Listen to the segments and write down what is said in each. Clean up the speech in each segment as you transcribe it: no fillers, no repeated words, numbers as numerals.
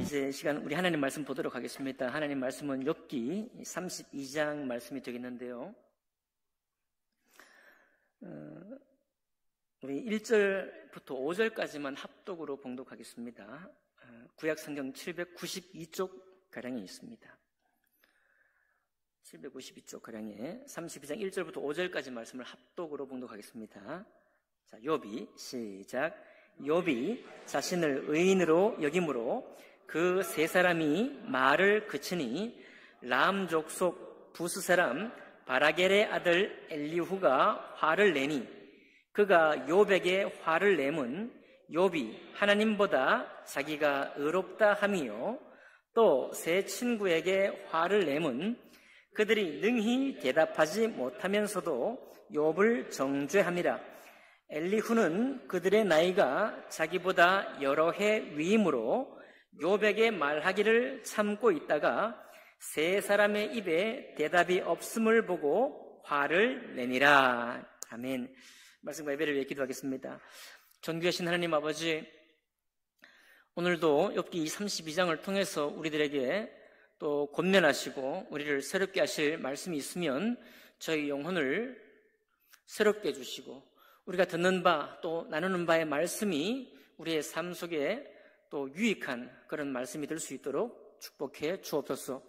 이제 시간 우리 하나님 말씀 보도록 하겠습니다. 하나님 말씀은 욥기 32장 말씀이 되겠는데요. 우리 1절부터 5절까지만 합독으로 봉독하겠습니다. 구약 성경 792쪽 가량에 있습니다. 792쪽 가량에 32장 1절부터 5절까지 말씀을 합독으로 봉독하겠습니다. 자, 욥이 시작. 욥이 자신을 의인으로 여김으로 그 세 사람이 말을 그치니 람 족속 부스 사람 바라겔의 아들 엘리후가 화를 내니 그가 욥에게 화를 내면 욥이 하나님보다 자기가 의롭다 함이요 또 세 친구에게 화를 내면 그들이 능히 대답하지 못하면서도 욥을 정죄함이라. 엘리후는 그들의 나이가 자기보다 여러 해 위이므로 욥에게 말하기를 참고 있다가 세 사람의 입에 대답이 없음을 보고 화를 내니라. 아멘. 말씀과 예배를 위해 기도하겠습니다. 존귀하신 하나님 아버지, 오늘도 욥기 32장을 통해서 우리들에게 또 권면하시고 우리를 새롭게 하실 말씀이 있으면 저희 영혼을 새롭게 해주시고 우리가 듣는 바 또 나누는 바의 말씀이 우리의 삶 속에 또 유익한 그런 말씀이 될 수 있도록 축복해 주옵소서.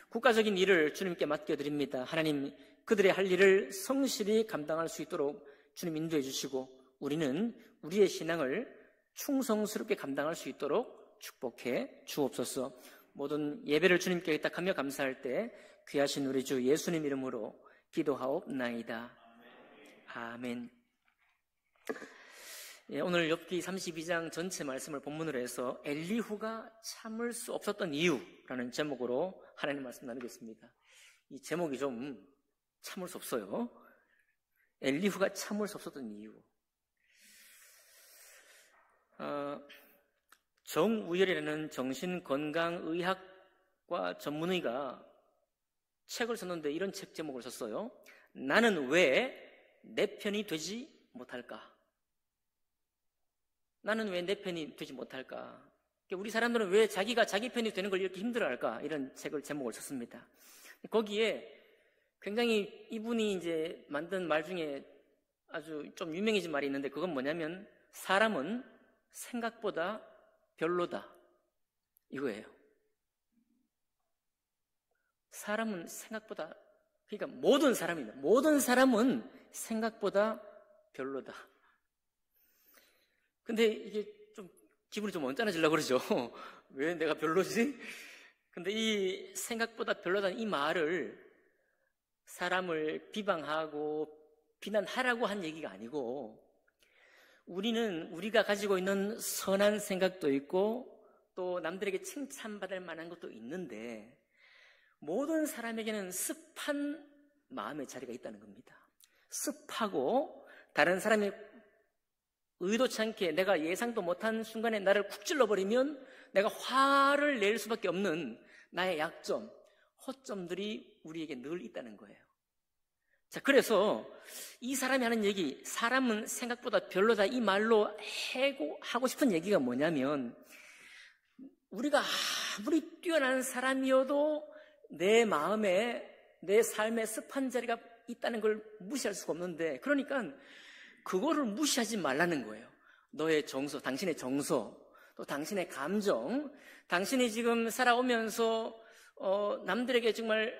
국가적인 일을 주님께 맡겨드립니다. 하나님, 그들의 할 일을 성실히 감당할 수 있도록 주님 인도해 주시고 우리는 우리의 신앙을 충성스럽게 감당할 수 있도록 축복해 주옵소서. 모든 예배를 주님께 의탁하며 감사할 때 귀하신 우리 주 예수님 이름으로 기도하옵나이다. 아멘. 오늘 욥기 32장 전체 말씀을 본문으로 해서 엘리후가 참을 수 없었던 이유라는 제목으로 하나님 말씀 나누겠습니다. 이 제목이 좀 참을 수 없어요. 엘리후가 참을 수 없었던 이유. 정우열이라는 정신건강의학과 전문의가 책을 썼는데 이런 책 제목을 썼어요. 나는 왜 내 편이 되지 못할까? 나는 왜 내 편이 되지 못할까? 우리 사람들은 왜 자기가 자기 편이 되는 걸 이렇게 힘들어할까? 이런 책을 제목을 썼습니다. 거기에 굉장히 이분이 이제 만든 말 중에 아주 좀 유명해진 말이 있는데 그건 뭐냐면 사람은 생각보다 별로다. 이거예요. 사람은 생각보다, 그러니까 모든 사람입니다. 모든 사람은 생각보다 별로다. 근데 이게 좀 기분이 좀 언짢아지려고 그러죠. 왜 내가 별로지? 근데 이 생각보다 별로다는 이 말을 사람을 비방하고 비난하라고 한 얘기가 아니고 우리는 우리가 가지고 있는 선한 생각도 있고 또 남들에게 칭찬받을 만한 것도 있는데 모든 사람에게는 습한 마음의 자리가 있다는 겁니다. 습하고 다른 사람이 의도치 않게 내가 예상도 못한 순간에 나를 쿡 찔러버리면 내가 화를 낼 수밖에 없는 나의 약점, 허점들이 우리에게 늘 있다는 거예요. 자, 그래서 이 사람이 하는 얘기, 사람은 생각보다 별로다, 이 말로 하고 싶은 얘기가 뭐냐면 우리가 아무리 뛰어난 사람이어도 내 마음에 내 삶에 습한 자리가 있다는 걸 무시할 수가 없는데 그러니까 그거를 무시하지 말라는 거예요. 너의 정서, 당신의 정서, 또 당신의 감정, 당신이 지금 살아오면서 남들에게 정말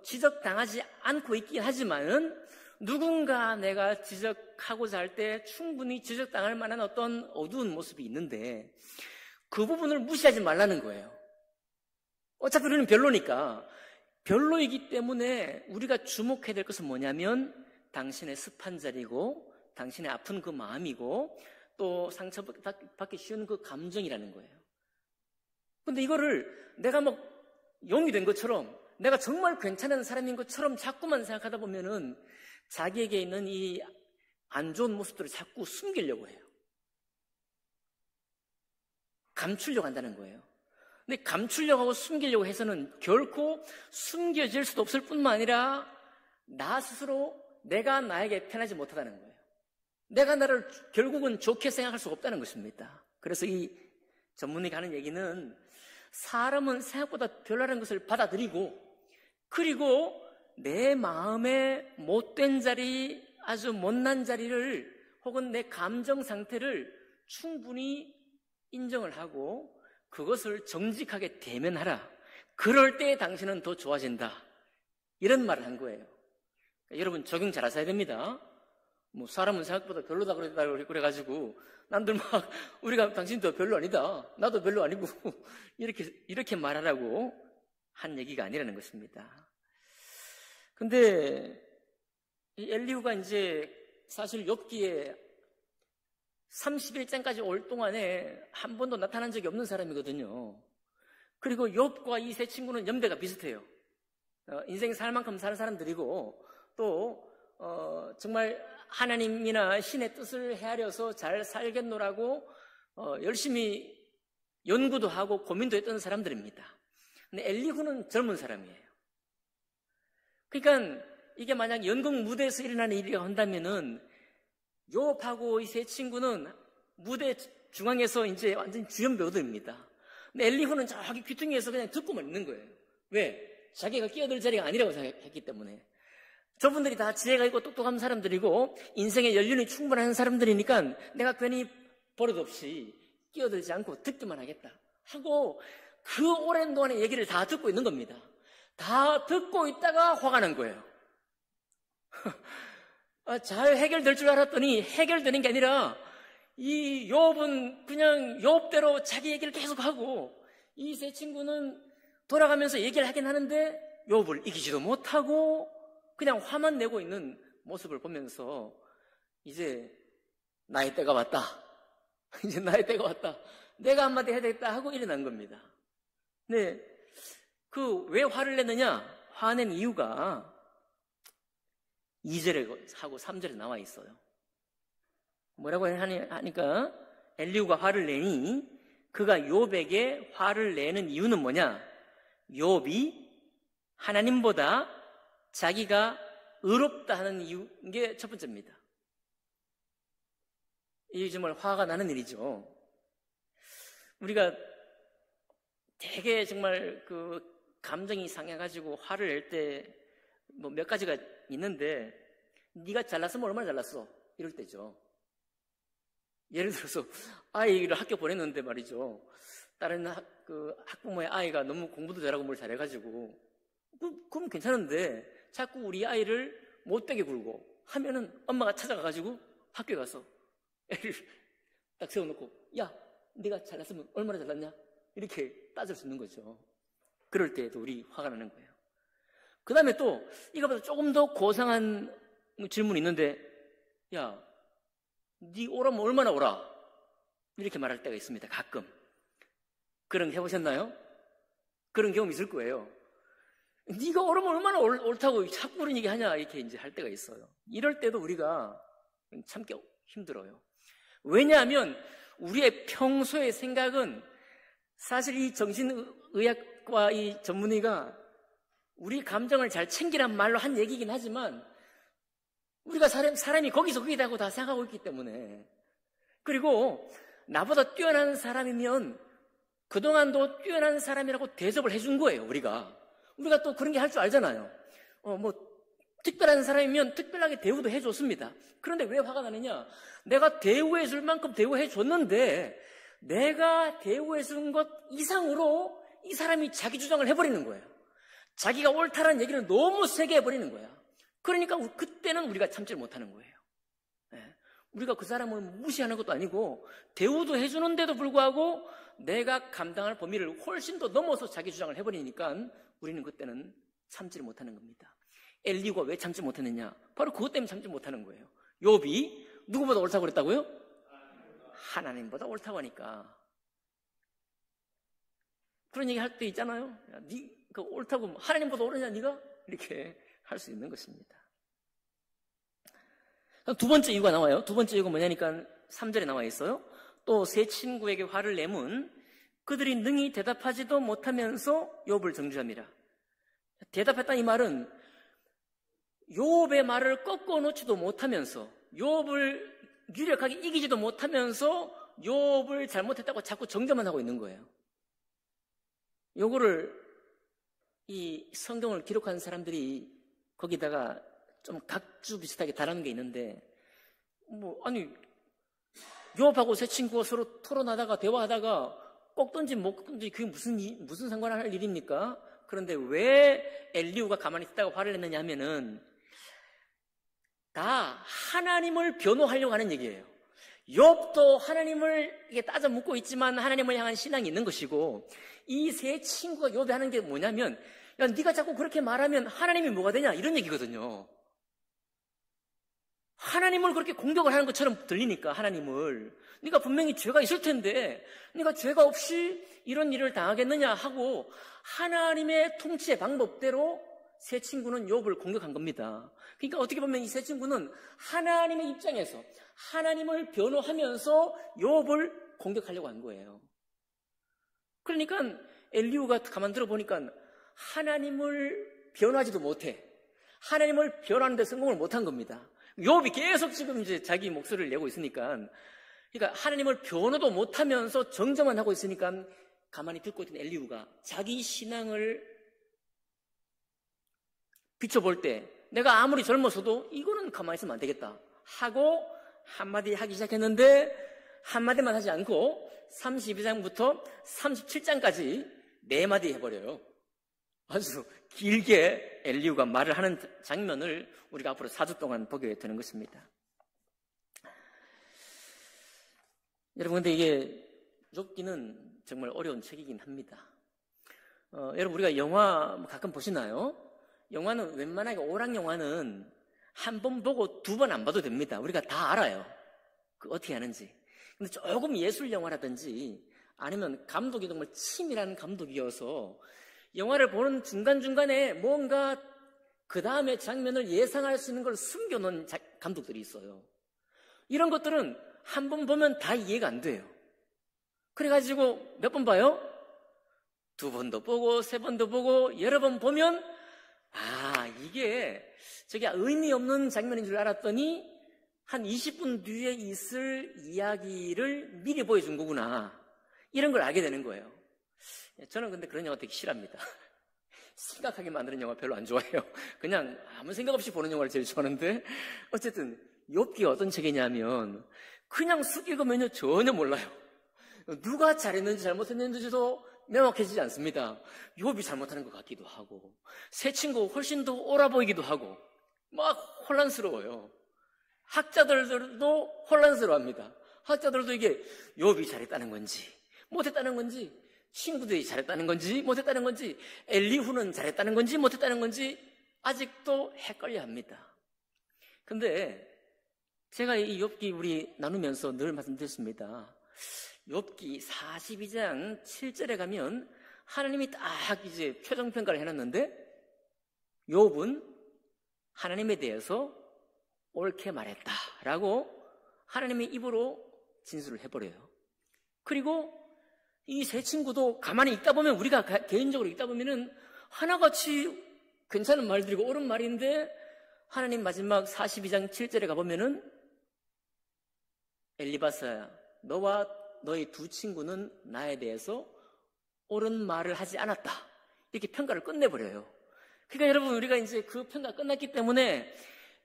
지적당하지 않고 있긴 하지만은 누군가 내가 지적하고자 할 때 충분히 지적당할 만한 어떤 어두운 모습이 있는데 그 부분을 무시하지 말라는 거예요. 어차피 우리는 별로니까. 별로이기 때문에 우리가 주목해야 될 것은 뭐냐면 당신의 습한 자리고 당신의 아픈 그 마음이고 또 상처받기 쉬운 그 감정이라는 거예요. 근데 이거를 내가 막 용이 된 것처럼 내가 정말 괜찮은 사람인 것처럼 자꾸만 생각하다 보면은 자기에게 있는 이 안 좋은 모습들을 자꾸 숨기려고 해요. 감추려고 한다는 거예요. 근데 감추려고 하고 숨기려고 해서는 결코 숨겨질 수도 없을 뿐만 아니라 나 스스로 내가 나에게 편하지 못하다는 거예요. 내가 나를 결국은 좋게 생각할 수가 없다는 것입니다. 그래서 이 전문의가 하는 얘기는 사람은 생각보다 별나라는 것을 받아들이고, 그리고 내 마음의 못된 자리, 아주 못난 자리를, 혹은 내 감정 상태를 충분히 인정을 하고 그것을 정직하게 대면하라. 그럴 때 당신은 더 좋아진다. 이런 말을 한 거예요. 그러니까 여러분 적용 잘 하셔야 됩니다. 뭐 사람은 생각보다 별로다 그래가지고 남들 막 우리가 당신도 별로 아니다, 나도 별로 아니고 이렇게 말하라고 한 얘기가 아니라는 것입니다. 근데 이 엘리후가 이제 사실 욥기에 31장까지 올 동안에 한 번도 나타난 적이 없는 사람이거든요. 그리고 욥과 이 세 친구는 연배가 비슷해요. 인생 살 만큼 사는 사람들이고, 또 정말 하나님이나 신의 뜻을 헤아려서 잘 살겠노라고 열심히 연구도 하고 고민도 했던 사람들입니다. 근데 엘리후는 젊은 사람이에요. 그러니까 이게 만약 연극 무대에서 일어나는 일이라 한다면은 욥하고 이 세 친구는 무대 중앙에서 이제 완전 주연 배우들입니다. 근데 엘리후는 저기 귀퉁이에서 그냥 듣고만 있는 거예요. 왜? 자기가 끼어들 자리가 아니라고 생각했기 때문에. 저분들이 다 지혜가 있고 똑똑한 사람들이고 인생의 연륜이 충분한 사람들이니까 내가 괜히 버릇없이 끼어들지 않고 듣기만 하겠다 하고 그 오랜 동안의 얘기를 다 듣고 있는 겁니다. 다 듣고 있다가 화가 난 거예요. 잘 해결될 줄 알았더니 해결되는 게 아니라 이 욥은 그냥 욥대로 자기 얘기를 계속하고, 이 세 친구는 돌아가면서 얘기를 하긴 하는데 욥을 이기지도 못하고 그냥 화만 내고 있는 모습을 보면서 이제 나의 때가 왔다. 이제 나의 때가 왔다. 내가 한마디 해야 되겠다 하고 일어난 겁니다. 네, 왜 화를 냈느냐? 화낸 이유가 2절에 하고 3절에 나와 있어요. 뭐라고 하니까 엘리후가 화를 내니 그가 욥에게 화를 내는 이유는 뭐냐? 욥이 하나님보다 자기가 의롭다 하는 이유인 게 첫 번째입니다. 이게 정말 화가 나는 일이죠. 우리가 되게 정말 그 감정이 상해가지고 화를 낼 때 뭐 몇 가지가 있는데, 네가 잘났으면 얼마나 잘났어? 이럴 때죠. 예를 들어서 아이를 학교 보냈는데 말이죠, 다른 학부모의 아이가 너무 공부도 잘하고 뭘 잘해가지고 그럼 괜찮은데 자꾸 우리 아이를 못되게 굴고 하면은 엄마가 찾아가가지고 학교에 가서 애를 딱 세워놓고, 야, 네가 잘났으면 얼마나 잘났냐? 이렇게 따질 수 있는 거죠. 그럴 때에도 우리 화가 나는 거예요. 그 다음에 또 이거보다 조금 더 고상한 질문이 있는데, 야, 네 오라면 얼마나 오라? 이렇게 말할 때가 있습니다. 가끔. 그런 거 해보셨나요? 그런 경험 있을 거예요. 네가 오라면 얼마나 옳다고 자꾸 그런 얘기 하냐? 이렇게 이제 할 때가 있어요. 이럴 때도 우리가 참기 힘들어요. 왜냐하면 우리의 평소의 생각은, 사실 이 정신의학과 이 전문의가 우리 감정을 잘 챙기란 말로 한 얘기긴 하지만 우리가 사람이 거기서 거기다고 다 생각하고 있기 때문에, 그리고 나보다 뛰어난 사람이면 그동안도 뛰어난 사람이라고 대접을 해준 거예요. 우리가 또 그런 게 할 줄 알잖아요. 특별한 사람이면 특별하게 대우도 해줬습니다. 그런데 왜 화가 나느냐? 내가 대우해줄 만큼 대우해줬는데 내가 대우해준 것 이상으로 이 사람이 자기 주장을 해버리는 거예요. 자기가 옳다라는 얘기를 너무 세게 해버리는 거야. 그러니까 그때는 우리가 참지를 못하는 거예요. 네. 우리가 그 사람을 무시하는 것도 아니고 대우도 해주는데도 불구하고 내가 감당할 범위를 훨씬 더 넘어서 자기 주장을 해버리니까 우리는 그때는 참지를 못하는 겁니다. 엘리후가 왜 참지 못했느냐? 바로 그것 때문에 참지 못하는 거예요. 욥이 누구보다 옳다고 그랬다고요? 하나님보다 옳다고 하니까. 그런 얘기 할 때 있잖아요. 야, 그 옳다고 하나님보다 옳으냐 네가? 이렇게 할 수 있는 것입니다. 두 번째 이유가 나와요. 두 번째 이유가 뭐냐니까 3절에 나와 있어요. 또 세 친구에게 화를 내면 그들이 능히 대답하지도 못하면서 욥을 정죄함이라. 대답했다는 이 말은 욥의 말을 꺾어 놓지도 못하면서, 욥을 유력하게 이기지도 못하면서 욥을 잘못했다고 자꾸 정죄만 하고 있는 거예요. 요거를 이 성경을 기록한 사람들이 거기다가 좀 각주 비슷하게 달아놓은 게 있는데, 아니, 욥하고 세 친구가 서로 토론하다가 대화하다가 꺾든지 못 꺾든지 그게 무슨 상관할 일입니까? 그런데 왜 엘리후가 가만히 있다가 화를 냈느냐 하면은 다 하나님을 변호하려고 하는 얘기예요. 욥도 하나님을 이게 따져 묻고 있지만 하나님을 향한 신앙이 있는 것이고, 이 세 친구가 욥이 하는 게 뭐냐면, 야, 네가 자꾸 그렇게 말하면 하나님이 뭐가 되냐 이런 얘기거든요. 하나님을 그렇게 공격을 하는 것처럼 들리니까, 하나님을 네가 분명히 죄가 있을 텐데 네가 죄가 없이 이런 일을 당하겠느냐 하고 하나님의 통치의 방법대로 세 친구는 욥을 공격한 겁니다. 그러니까 어떻게 보면 이 세 친구는 하나님의 입장에서 하나님을 변호하면서 욥을 공격하려고 한 거예요. 그러니까 엘리후가 가만 들어보니까 하나님을 변호하지도 못해. 하나님을 변호하는 데 성공을 못한 겁니다. 욥이 계속 지금 이제 자기 목소리를 내고 있으니까, 그러니까 하나님을 변호도 못하면서 정죄만 하고 있으니까 가만히 듣고 있던 엘리후가 자기 신앙을 비춰볼 때 내가 아무리 젊었어도 이거는 가만히 있으면 안 되겠다 하고 한마디 하기 시작했는데, 한마디만 하지 않고 32장부터 37장까지 4마디 해버려요. 아주 길게 엘리후가 말을 하는 장면을 우리가 앞으로 4주 동안 보게 되는 것입니다. 여러분, 근데 이게 욥기는 정말 어려운 책이긴 합니다. 여러분, 우리가 영화 가끔 보시나요? 영화는 웬만하게 오락 영화는 한 번 보고 2번 안 봐도 됩니다. 우리가 다 알아요. 그 어떻게 하는지. 근데 조금 예술 영화라든지 아니면 감독이 정말 치밀한 감독이어서 영화를 보는 중간중간에 뭔가 그 다음에 장면을 예상할 수 있는 걸 숨겨놓은 감독들이 있어요. 이런 것들은 한 번 보면 다 이해가 안 돼요. 그래가지고 몇 번 봐요? 2번도 보고 3번도 보고 여러 번 보면 이게 저게 의미 없는 장면인 줄 알았더니 한 20분 뒤에 있을 이야기를 미리 보여준 거구나, 이런 걸 알게 되는 거예요. 저는 근데 그런 영화 되게 싫어합니다. 생각하게 만드는 영화 별로 안 좋아해요. 그냥 아무 생각 없이 보는 영화를 제일 좋아하는데, 어쨌든 욥기가 어떤 책이냐면 그냥 쑥 읽으면요 전혀 몰라요. 누가 잘했는지 잘못했는지도 명확해지지 않습니다. 욥이 잘못하는 것 같기도 하고 새 친구 훨씬 더 옳아 보이기도 하고 막 혼란스러워요. 학자들도 혼란스러워합니다. 학자들도 이게 욥이 잘했다는 건지 못했다는 건지, 친구들이 잘했다는 건지 못했다는 건지, 엘리후는 잘했다는 건지 못했다는 건지 아직도 헷갈려합니다. 근데 제가 이 욥기 우리 나누면서 늘 말씀드렸습니다. 욥기 42장 7절에 가면 하나님이 딱 이제 표정평가를 해놨는데, 욥은 하나님에 대해서 옳게 말했다라고 하나님의 입으로 진술을 해버려요. 그리고 이 세 친구도 가만히 읽다 보면, 우리가 개인적으로 읽다 보면은 하나같이 괜찮은 말들이고 옳은 말인데, 하나님 마지막 42장 7절에 가보면은 엘리바사야, 너와 너의 2 친구는 나에 대해서 옳은 말을 하지 않았다, 이렇게 평가를 끝내버려요. 그러니까 여러분, 우리가 이제 그 평가가 끝났기 때문에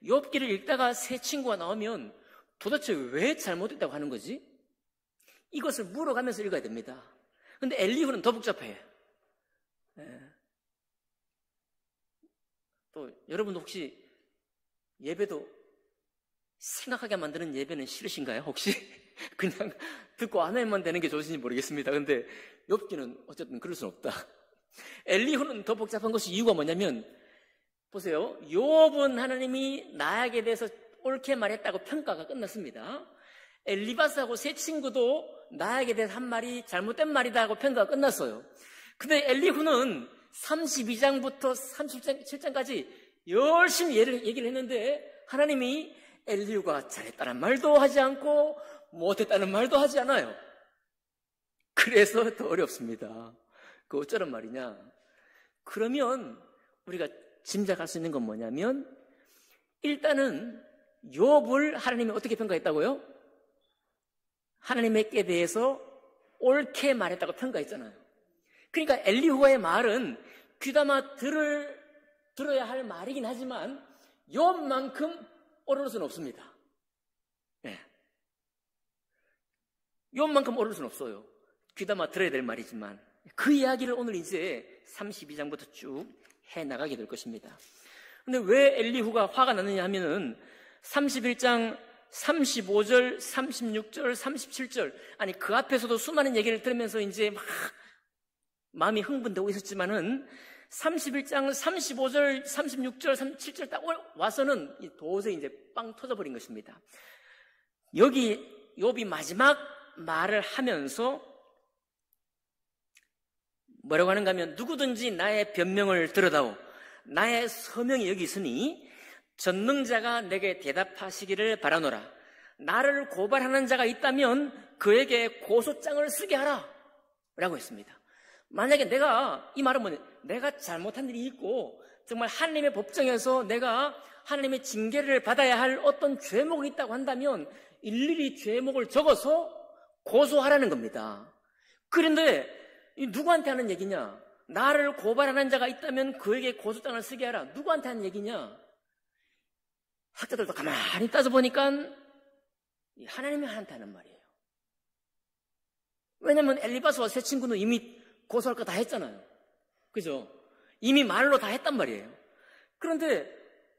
욥기를 읽다가 세 친구가 나오면 도대체 왜 잘못했다고 하는 거지? 이것을 물어가면서 읽어야 됩니다. 근데 엘리후는 더 복잡해. 또 여러분 혹시 예배도 생각하게 만드는 예배는 싫으신가요? 혹시 그냥 듣고 아멘만 되는 게 좋으신지 모르겠습니다. 근데 욥기는 어쨌든 그럴 수는 없다. 엘리후는 더 복잡한 것이 이유가 뭐냐면, 보세요. 욥은 하나님이 나에게 대해서 옳게 말했다고 평가가 끝났습니다. 엘리바스하고 세 친구도 나에게 대해서 한 말이 잘못된 말이다 하고 평가가 끝났어요. 근데 엘리후는 32장부터 37장까지 열심히 얘기를 했는데 하나님이 엘리후가 잘했다는 말도 하지 않고 못했다는 말도 하지 않아요. 그래서 더 어렵습니다. 그 어쩌란 말이냐? 그러면 우리가 짐작할 수 있는 건 뭐냐면, 일단은 욥을 하나님이 어떻게 평가했다고요? 하나님께 대해서 옳게 말했다고 평가했잖아요. 그러니까 엘리후의 말은 귀담아 들어야 할 말이긴 하지만 욥만큼 오를 수는 없습니다. 네. 욥만큼 오를 수는 없어요. 귀담아 들어야 될 말이지만 그 이야기를 오늘 이제 32장부터 쭉 해나가게 될 것입니다. 근데 왜 엘리후가 화가 났느냐 하면은 31장 35절, 36절, 37절 아니 그 앞에서도 수많은 얘기를 들으면서 이제 막 마음이 흥분되고 있었지만은 31장 35절, 36절, 37절 딱 와서는 도저히 이제 빵 터져버린 것입니다. 여기 욥이 마지막 말을 하면서 뭐라고 하는가 하면 누구든지 나의 변명을 들어다오. 나의 서명이 여기 있으니 전능자가 내게 대답하시기를 바라노라. 나를 고발하는 자가 있다면 그에게 고소장을 쓰게 하라 라고 했습니다. 만약에 이 말은 뭐냐, 내가 잘못한 일이 있고 정말 하나님의 법정에서 내가 하나님의 징계를 받아야 할 어떤 죄목이 있다고 한다면 일일이 죄목을 적어서 고소하라는 겁니다. 그런데 누구한테 하는 얘기냐? 나를 고발하는 자가 있다면 그에게 고소장을 쓰게 하라. 누구한테 하는 얘기냐? 학자들도 가만히 따져보니까 하나님이 하나한테 하는 말이에요. 왜냐하면 엘리바스와 세 친구는 이미 고소할 거 다 했잖아요. 그죠? 이미 말로 다 했단 말이에요. 그런데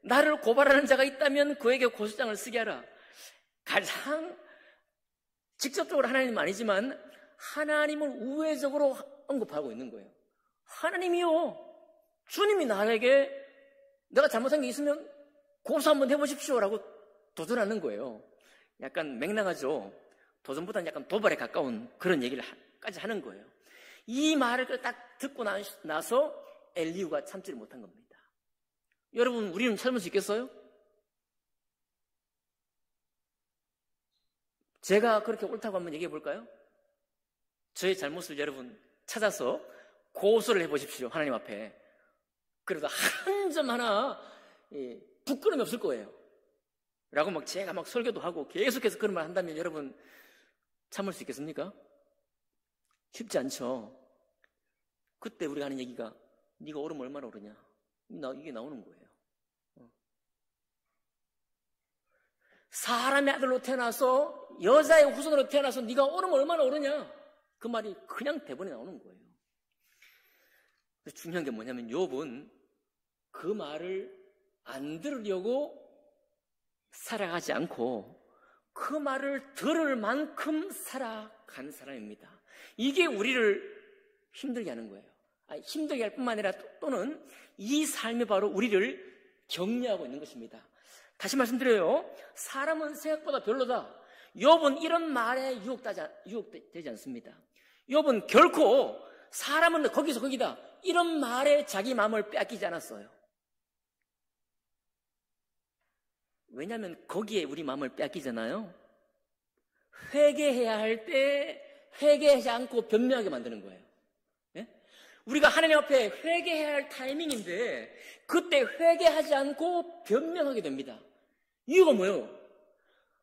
나를 고발하는 자가 있다면 그에게 고소장을 쓰게 하라. 가장 직접적으로 하나님은 아니지만 하나님을 우회적으로 언급하고 있는 거예요. 하나님이요, 주님이 나에게 내가 잘못한 게 있으면 고소 한번 해보십시오 라고 도전하는 거예요. 약간 맹랑하죠. 도전보다는 약간 도발에 가까운 그런 얘기를까지 하는 거예요. 이 말을 딱 듣고 나서 엘리후가 참지를 못한 겁니다. 여러분, 우리는 참을 수 있겠어요? 제가 그렇게 옳다고 한번 얘기해 볼까요? 저의 잘못을 여러분 찾아서 고소를 해보십시오. 하나님 앞에. 그래도 한 점 하나 부끄러움이 없을 거예요. 라고 막 제가 막 설교도 하고 계속해서 그런 말 한다면 여러분 참을 수 있겠습니까? 쉽지 않죠. 그때 우리가 하는 얘기가 네가 오르면 얼마나 오르냐. 이게 나오는 거예요. 사람의 아들로 태어나서 여자의 후손으로 태어나서 네가 오르면 얼마나 오르냐. 그 말이 그냥 대본에 나오는 거예요. 중요한 게 뭐냐면 욥은 그 말을 안 들으려고 살아가지 않고 그 말을 들을 만큼 살아간 사람입니다. 이게 우리를 힘들게 하는 거예요. 힘들게 할 뿐만 아니라 또는 이 삶이 바로 우리를 격려하고 있는 것입니다. 다시 말씀드려요. 사람은 생각보다 별로다. 욥은 이런 말에 유혹되지 않습니다. 욥은 결코 사람은 거기서 거기다 이런 말에 자기 마음을 빼앗기지 않았어요. 왜냐하면 거기에 우리 마음을 빼앗기잖아요. 회개해야 할 때 회개하지 않고 변명하게 만드는 거예요. 예? 우리가 하나님 앞에 회개해야 할 타이밍인데 그때 회개하지 않고 변명하게 됩니다. 이유가 뭐예요?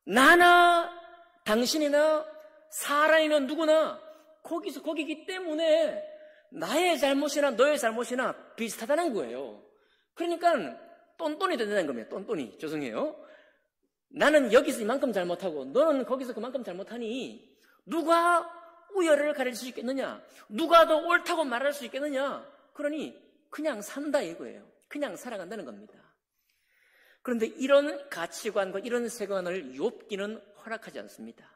나나 당신이나 사람이면 누구나 거기서 거기기 때문에 나의 잘못이나 너의 잘못이나 비슷하다는 거예요. 그러니까 똔똔이 된다는 겁니다. 똔똔이. 죄송해요. 나는 여기서 이만큼 잘못하고 너는 거기서 그만큼 잘못하니 누가 우열을 가릴 수 있겠느냐? 누가 더 옳다고 말할 수 있겠느냐? 그러니 그냥 산다 이거예요. 그냥 살아간다는 겁니다. 그런데 이런 가치관과 이런 세관을 욥기는 허락하지 않습니다.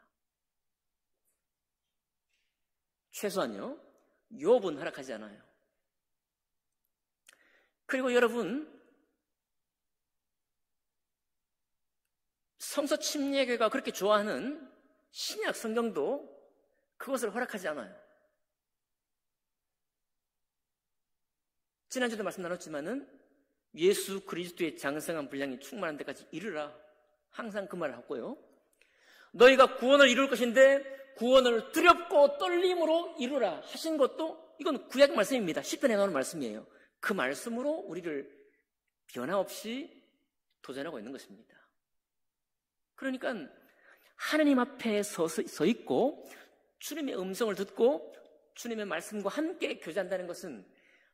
최소한요. 욥은 허락하지 않아요. 그리고 여러분, 성서 침례교가 그렇게 좋아하는 신약 성경도 그것을 허락하지 않아요. 지난주에도 말씀 나눴지만은 예수 그리스도의 장성한 분량이 충만한 데까지 이르라. 항상 그 말을 하고요. 너희가 구원을 이룰 것인데 구원을 두렵고 떨림으로 이루라 하신 것도 이건 구약 말씀입니다. 시편에 나오는 말씀이에요. 그 말씀으로 우리를 변함없이 도전하고 있는 것입니다. 그러니까 하나님 앞에 서 있고 주님의 음성을 듣고 주님의 말씀과 함께 교제한다는 것은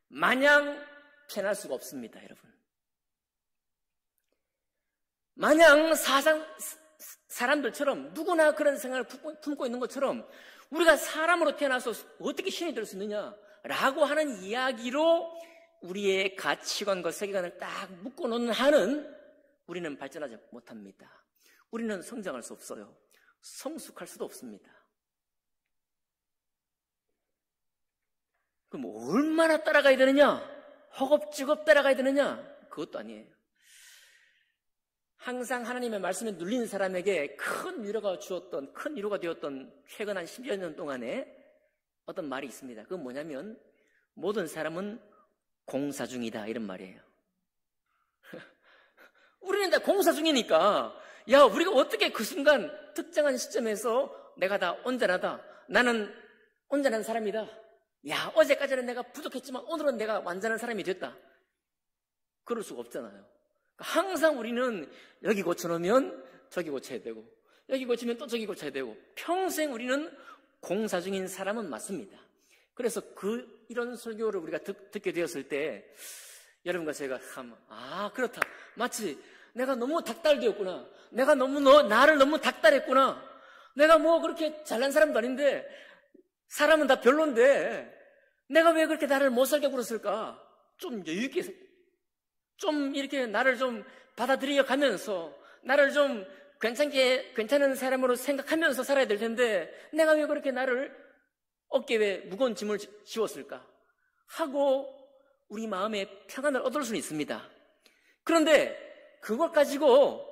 마냥 편할 수가 없습니다, 여러분. 마냥 사람들처럼 누구나 그런 생각을 품고 있는 것처럼 우리가 사람으로 태어나서 어떻게 신이 될 수 있느냐라고 하는 이야기로 우리의 가치관과 세계관을 딱 묶어놓는 한은 우리는 발전하지 못합니다. 우리는 성장할 수 없어요. 성숙할 수도 없습니다. 그럼 얼마나 따라가야 되느냐? 허겁지겁 따라가야 되느냐? 그것도 아니에요. 항상 하나님의 말씀에 눌린 사람에게 큰 위로가 되었던 최근 한 10여 년 동안에 어떤 말이 있습니다. 그건 뭐냐면 모든 사람은 공사 중이다, 이런 말이에요. 우리는 다 공사 중이니까 우리가 어떻게 그 순간 특정한 시점에서 내가 다 온전하다, 나는 온전한 사람이다, 어제까지는 내가 부족했지만 오늘은 내가 완전한 사람이 됐다, 그럴 수가 없잖아요. 항상 우리는 여기 고쳐놓으면 저기 고쳐야 되고, 여기 고치면 또 저기 고쳐야 되고, 평생 우리는 공사 중인 사람은 맞습니다. 그래서 이런 설교를 우리가 듣게 되었을 때 여러분과 제가 그렇다, 마치 내가 너무 닥달되었구나, 내가 나를 너무 닥달했구나, 내가 뭐 그렇게 잘난 사람도 아닌데 사람은 다 별론데 내가 왜 그렇게 나를 못 살게 굴었을까? 좀 여유있게, 좀 이렇게 나를 좀 받아들여 가면서 나를 좀 괜찮은 사람으로 생각하면서 살아야 될 텐데 내가 왜 그렇게 나를 어깨에 무거운 짐을 지웠을까? 하고 우리 마음에 평안을 얻을 수는 있습니다. 그런데 그걸 가지고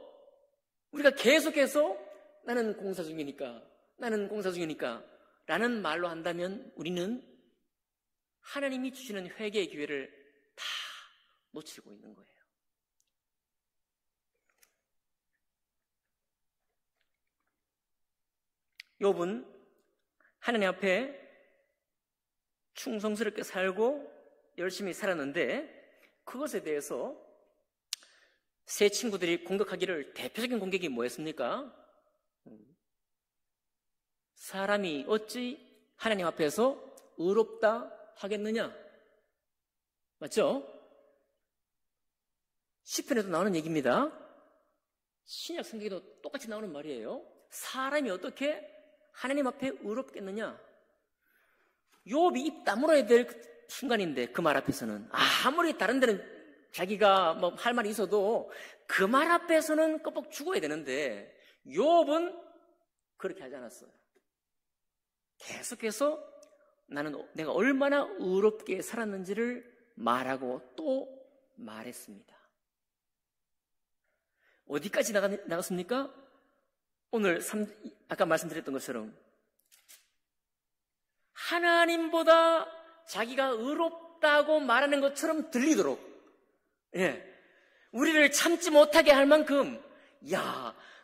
우리가 계속해서 나는 공사 중이니까 라는 말로 한다면 우리는 하나님이 주시는 회개의 기회를 다 놓치고 있는 거예요. 욥은 하나님 앞에 충성스럽게 살고 열심히 살았는데 그것에 대해서 세 친구들이 공격하기를, 대표적인 공격이 뭐였습니까? 사람이 어찌 하나님 앞에서 의롭다 하겠느냐? 맞죠? 시편에도 나오는 얘기입니다. 신약 성경에도 똑같이 나오는 말이에요. 사람이 어떻게 하나님 앞에 의롭겠느냐? 욥이 입 다물어야 될 순간인데 그 말 앞에서는 아무리 다른 데는 자기가 뭐 할 말이 있어도 그 말 앞에서는 껍벅 죽어야 되는데 욥은 그렇게 하지 않았어요. 계속해서 내가 얼마나 의롭게 살았는지를 말하고 또 말했습니다. 어디까지 나갔습니까? 오늘 아까 말씀드렸던 것처럼 하나님보다 자기가 의롭다고 말하는 것처럼 들리도록, 우리를 참지 못하게 할 만큼,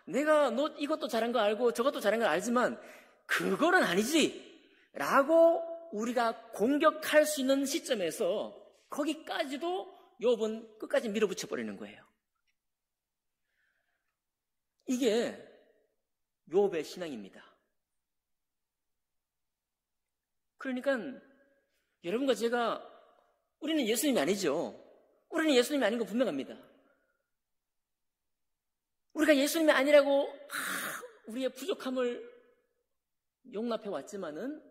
내가 너 이것도 잘한 거 알고 저것도 잘한 거 알지만 그거는 아니지 라고 우리가 공격할 수 있는 시점에서 거기까지도 욥은 끝까지 밀어붙여 버리는 거예요. 이게 욥의 신앙입니다. 그러니까 여러분과 제가, 우리는 예수님이 아니죠. 우리는 예수님이 아닌 거 분명합니다. 우리가 예수님이 아니라고 우리의 부족함을 용납해 왔지만은,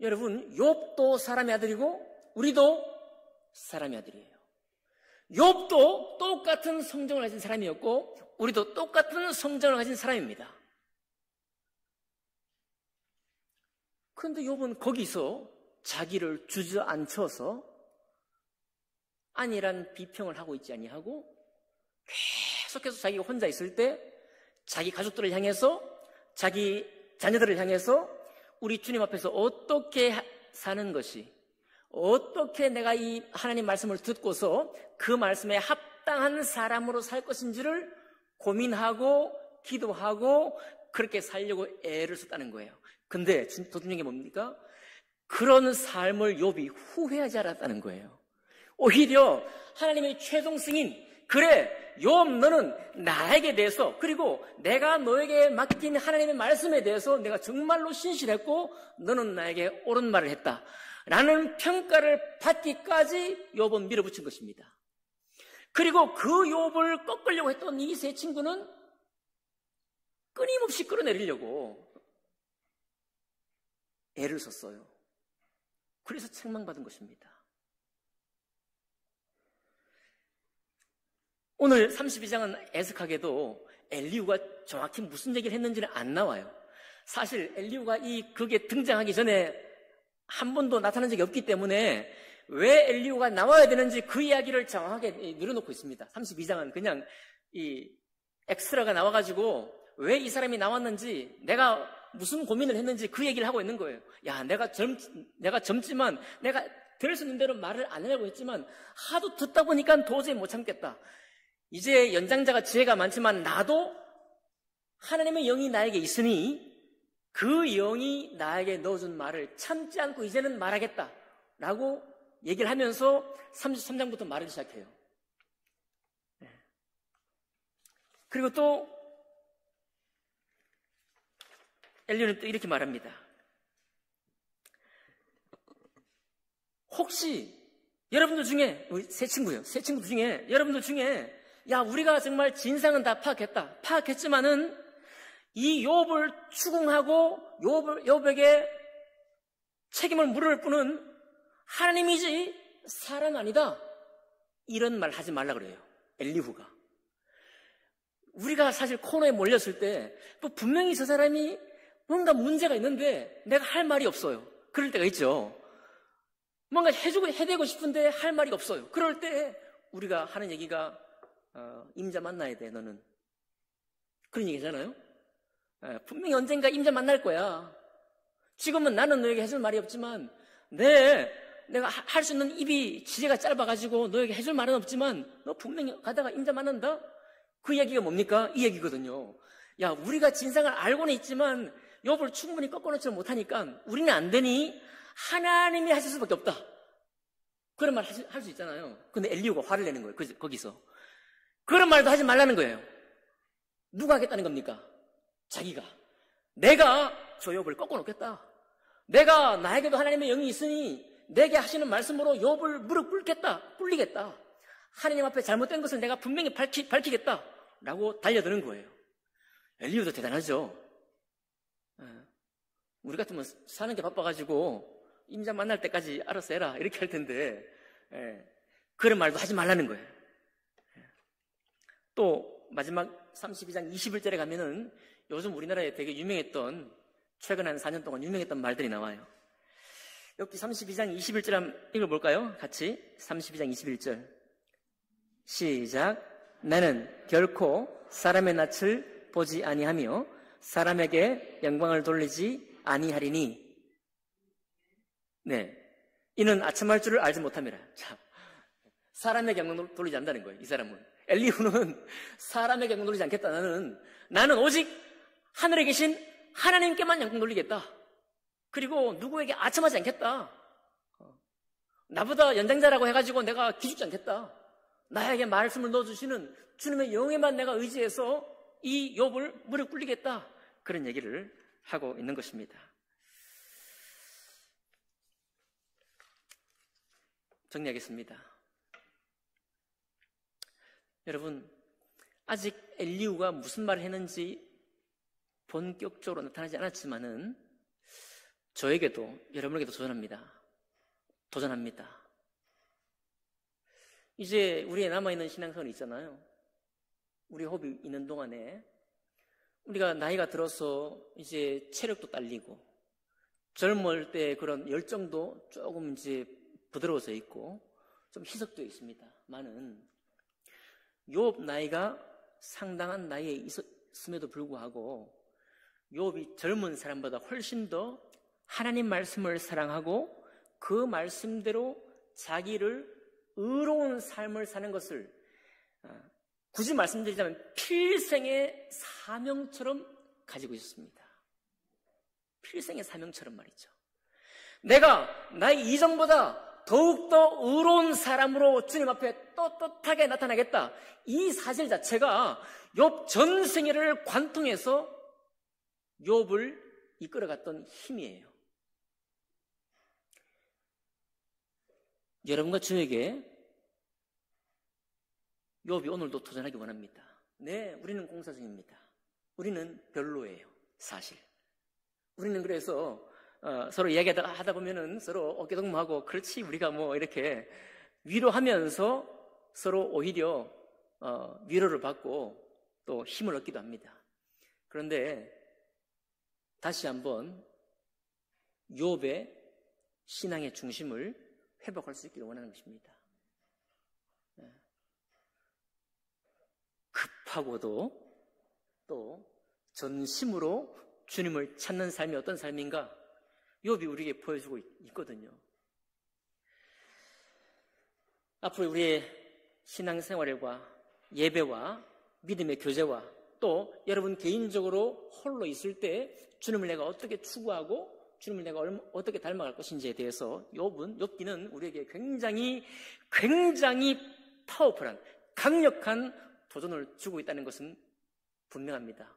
여러분, 욥도 사람의 아들이고 우리도 사람의 아들이에요. 욥도 똑같은 성정을 가진 사람이었고 우리도 똑같은 성정을 가진 사람입니다. 그런데 욥은 거기서 자기를 주저앉혀서 아니란 비평을 하고 있지 아니하고 계속해서 자기가 혼자 있을 때 자기 가족들을 향해서, 자기 자녀들을 향해서 우리 주님 앞에서 어떻게 사는 것이, 어떻게 내가 이 하나님 말씀을 듣고서 그 말씀에 합당한 사람으로 살 것인지를 고민하고 기도하고 그렇게 살려고 애를 썼다는 거예요. 근데 더 중요한 게 뭡니까? 그런 삶을 욥이 후회하지 않았다는 거예요. 오히려 하나님의 최종 승인, 그래, 욥 너는 나에게 대해서, 그리고 내가 너에게 맡긴 하나님의 말씀에 대해서 내가 정말로 신실했고 너는 나에게 옳은 말을 했다 라는 평가를 받기까지 욥은 밀어붙인 것입니다. 그리고 그 욥을 꺾으려고 했던 이 세 친구는 끊임없이 끌어내리려고 애를 썼어요. 그래서 책망받은 것입니다. 오늘 32장은 애석하게도 엘리후가 정확히 무슨 얘기를 했는지는 안 나와요. 사실 엘리후가 이 극에 등장하기 전에 한 번도 나타난 적이 없기 때문에 왜 엘리후가 나와야 되는지 그 이야기를 정확하게 늘어놓고 있습니다. 32장은 그냥 이 엑스트라가 나와가지고 왜 이 사람이 나왔는지, 내가 무슨 고민을 했는지 그 얘기를 하고 있는 거예요. 야, 내가 젊지만 내가 들을 수 있는 대로 말을 안 하려고 했지만 하도 듣다 보니까 도저히 못 참겠다. 이제 연장자가 지혜가 많지만 나도 하나님의 영이 나에게 있으니 그 영이 나에게 넣어준 말을 참지 않고 이제는 말하겠다 라고 얘기를 하면서 33장부터 말을 시작해요. 그리고 또 엘리후는 또 이렇게 말합니다. 혹시 여러분들 중에, 세 친구들 중에 여러분들 중에 야, 우리가 정말 진상은 다 파악했지만은 이 욥을 추궁하고 욥에게 책임을 물을 뿐은 하나님이지 사람 아니다, 이런 말 하지 말라 그래요, 엘리후가. 우리가 사실 코너에 몰렸을 때 또 분명히 저 사람이 뭔가 문제가 있는데 내가 할 말이 없어요. 그럴 때가 있죠. 뭔가 해대고 싶은데 할 말이 없어요. 그럴 때 우리가 하는 얘기가 임자 만나야 돼, 너는. 그런 얘기잖아요. 분명히 언젠가 임자 만날 거야. 지금은 나는 너에게 해줄 말이 없지만 내가 할 수 있는 입이 지혜가 짧아가지고 너에게 해줄 말은 없지만 너 분명히 가다가 임자 만난다? 그 얘기가 뭡니까? 이 얘기거든요. 야, 우리가 진상을 알고는 있지만 욥을 충분히 꺾어놓지 못하니까 우리는 안 되니 하나님이 하실 수밖에 없다. 그런 말 할 수 있잖아요. 근데 엘리후가 화를 내는 거예요. 거기서. 그런 말도 하지 말라는 거예요. 누가 하겠다는 겁니까? 자기가. 내가 저 욥을 꺾어놓겠다. 내가 나에게도 하나님의 영이 있으니 내게 하시는 말씀으로 욥을 무릎 꿇리겠다. 하나님 앞에 잘못된 것을 내가 분명히 밝히겠다 라고 달려드는 거예요. 엘리후도 대단하죠. 우리 같으면 사는 게 바빠가지고 임자 만날 때까지 알아서 해라 이렇게 할 텐데 그런 말도 하지 말라는 거예요. 또 마지막 32장 21절에 가면은 요즘 우리나라에 되게 유명했던, 최근 한 4년 동안 유명했던 말들이 나와요. 여기 32장 21절 한번 읽어볼까요? 같이 32장 21절 시작. 나는 결코 사람의 낯을 보지 아니하며 사람에게 영광을 돌리지 아니하리니. 네, 이는 아첨할 줄을 알지 못함이라. 자, 사람에게 영광을 돌리지 않는다는 거예요. 이 사람은, 엘리후는 사람에게 영광 돌리지 않겠다. 나는 오직 하늘에 계신 하나님께만 영광 돌리겠다. 그리고 누구에게 아첨하지 않겠다. 나보다 연장자라고 해가지고 내가 기죽지 않겠다. 나에게 말씀을 넣어주시는 주님의 영에만 내가 의지해서 이 욥을 무릎 꿇리겠다. 그런 얘기를 하고 있는 것입니다. 정리하겠습니다. 여러분, 아직 엘리후가 무슨 말을 했는지 본격적으로 나타나지 않았지만은 저에게도, 여러분에게도 도전합니다. 이제 우리의 남아있는 신앙생활이 있잖아요. 우리 호흡이 있는 동안에 우리가 나이가 들어서 이제 체력도 딸리고 젊을 때 그런 열정도 조금 이제 부드러워져 있고 좀 희석되어 있습니다만은 욥 나이가 상당한 나이에 있음에도 불구하고 욥이 젊은 사람보다 훨씬 더 하나님 말씀을 사랑하고 그 말씀대로 자기를 의로운 삶을 사는 것을 굳이 말씀드리자면 필생의 사명처럼 가지고 있었습니다. 필생의 사명처럼 말이죠. 내가 나의 이전보다 더욱더 의로운 사람으로 주님 앞에 떳떳하게 나타나겠다. 이 사실 자체가 욥 전생애를 관통해서 욥을 이끌어갔던 힘이에요. 여러분과 저에게 욥이 오늘도 도전하기 원합니다. 네, 우리는 공사 중입니다. 우리는 별로예요, 사실. 우리는 그래서 서로 이야기하다 보면은 서로 어깨동무하고 그렇지 우리가 뭐 이렇게 위로하면서 서로 오히려 위로를 받고 또 힘을 얻기도 합니다. 그런데 다시 한번 욥의 신앙의 중심을 회복할 수 있기를 원하는 것입니다. 급하고도 또 전심으로 주님을 찾는 삶이 어떤 삶인가 욥이 우리에게 보여주고 있거든요. 앞으로 우리의 신앙생활과 예배와 믿음의 교제와 또 여러분 개인적으로 홀로 있을 때 주님을 내가 어떻게 추구하고 주님을 내가 어떻게 닮아갈 것인지에 대해서 욥기는 우리에게 굉장히 파워풀한 강력한 도전을 주고 있다는 것은 분명합니다.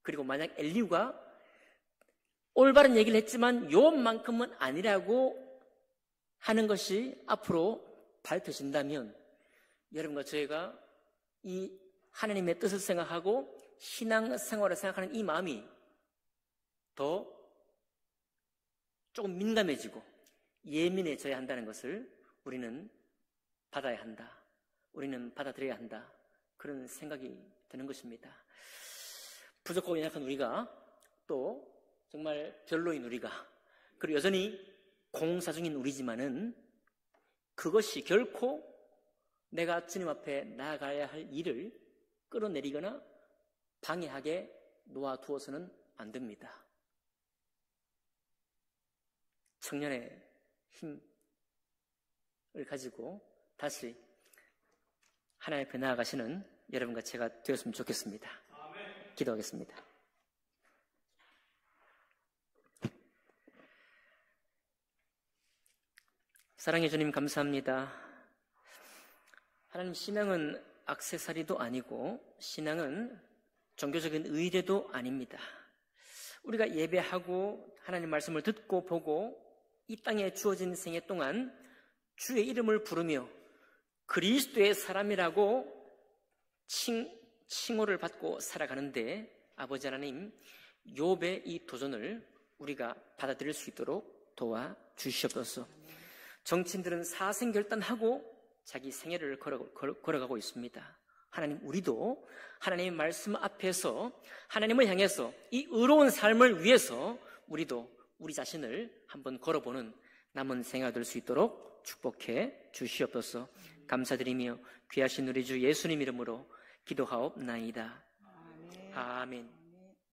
그리고 만약 엘리후가 올바른 얘기를 했지만 욥만큼은 아니라고 하는 것이 앞으로 밝혀진다면 여러분과 저희가 이 하나님의 뜻을 생각하고 신앙생활을 생각하는 이 마음이 더 조금 민감해지고 예민해져야 한다는 것을 우리는 받아야 한다. 우리는 받아들여야 한다. 그런 생각이 드는 것입니다. 부족하고 연약한 우리가 또 정말 별로인 우리가 그리고 여전히 공사 중인 우리지만은 그것이 결코 내가 주님 앞에 나아가야 할 일을 끌어내리거나 방해하게 놓아두어서는 안 됩니다. 청년의 힘을 가지고 다시 하나님 앞에 나아가시는 여러분과 제가 되었으면 좋겠습니다. 기도하겠습니다. 사랑해 주님 감사합니다. 하나님 신앙은 액세서리도 아니고 신앙은 종교적인 의례도 아닙니다. 우리가 예배하고 하나님 말씀을 듣고 보고 이 땅에 주어진 생애 동안 주의 이름을 부르며 그리스도의 사람이라고 칭호를 받고 살아가는데 아버지 하나님 욥의 이 도전을 우리가 받아들일 수 있도록 도와주시옵소서. 정치인들은 사생결단하고 자기 생애를 걸어가고 있습니다. 하나님 우리도 하나님의 말씀 앞에서 하나님을 향해서 이 의로운 삶을 위해서 우리도 우리 자신을 한번 걸어보는 남은 생활 될 수 있도록 축복해 주시옵소서. 감사드리며 귀하신 우리 주 예수님 이름으로 기도하옵나이다. 아멘.